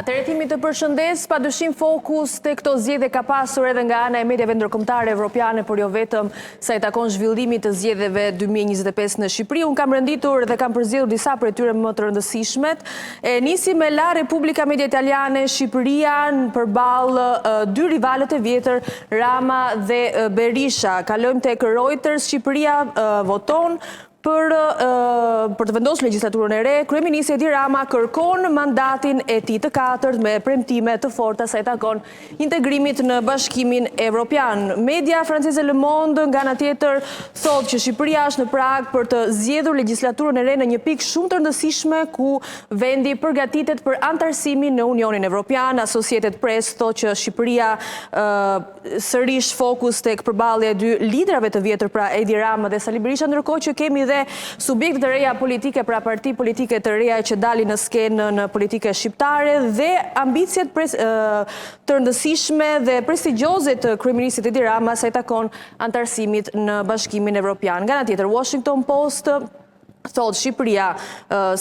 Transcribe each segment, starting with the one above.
Atëretimi të përshëndes, pa dyshim fokus të këto zgjedhje ka pasur edhe nga ana e mediave ndërkombëtare evropiane, por jo vetëm sa i takon zhvillimit të zgjedhjeve 2025 në Shqipëri. Unë kam renditur dhe kam përzgjedhur disa prej tyre më të rëndësishmet. Nisi me La Repubblica Media Italiane, Shqipëria përballë dy rivalët e vjetër, Rama dhe Berisha. Kalojmë tek Reuters, Shqipëria voton për të vendosur legjislaturën e re. Kryeministri Edi Rama kërkon mandatin e tij të katërt me premtime të forta sa i takon integrimit në Bashkimin Evropian. Media franceze Le Monde nga ana tjetër thotë që Shqipëria është në prag për të zgjedhur legjislaturën e re në një pikë shumë të rëndësishme ku vendi përgatitet për antarësimin në Unionin Evropian. Associated Press thotë që Shqipëria sërish fokus tek përballja e dy liderave të vjetër, pra Edi Rama dhe Sali Berisha, ndërkohë që kemi dhe subjekte të reja politike, pra parti politike të reja që dalin në skenën politike shqiptare dhe ambicjet të rëndësishme dhe prestigjioze të kryeministit Edi Rama sa i takon antarësimit në Bashkimin Evropian. Nga ana tjetër, Washington Post thotë Shqipëria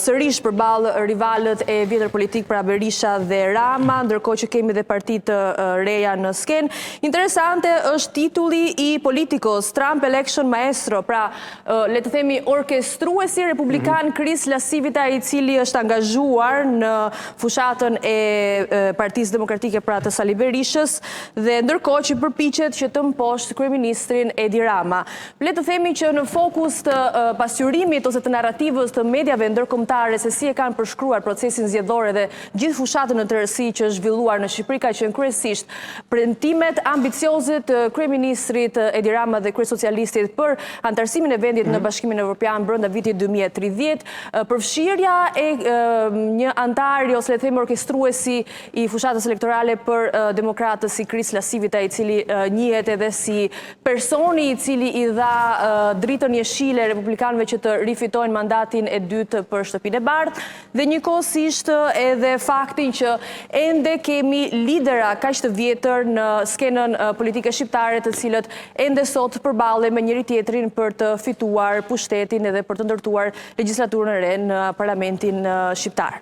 sërish përballë rivalët e vjetër politik, pra Berisha dhe Rama, ndërkohë që kemi dhe partitë të reja në skenë. Interesante është titulli i Politikos, Trump Election Maestro, pra le të themi orkestruesi republikan Chris Lasivita, i cili është angazhuar në fushatën e Partisë Demokratike, pra të Sali Berishës, dhe ndërkohë që përpiqet që të mposhtë kryeministrin Edi Rama. Le të themi që në fokus të pasqyrimit ose të narrativës të mediave ndërkombëtare se si e kanë përshkruar procesin zgjedhor dhe gjithë fushatën në tërësi që është zhvilluar në Shqipëri, ka qenë kryesisht premtimet ambicioze të kryeministrit Edi Rama dhe kryesocialistit për antarësimin e vendit në Bashkimin Evropian brenda vitit 2030, përfshirja e një antari ose le të themi orkestruesi i fushatës elektorale për demokratës si Chris Lasivita, i cili njihet edhe si personi i cili i dha dritën jeshile republikanëve që të rifitojnë mandatin e dytë për shtëpinë e bardhë, dhe njëkohësisht edhe faktin që ende kemi lidera kaq të vjetër në skenën politike shqiptare, të cilët ende sot përballen me njëri tjetrin për të fituar pushtetin edhe për të ndërtuar legjislaturën e re në parlamentin shqiptar.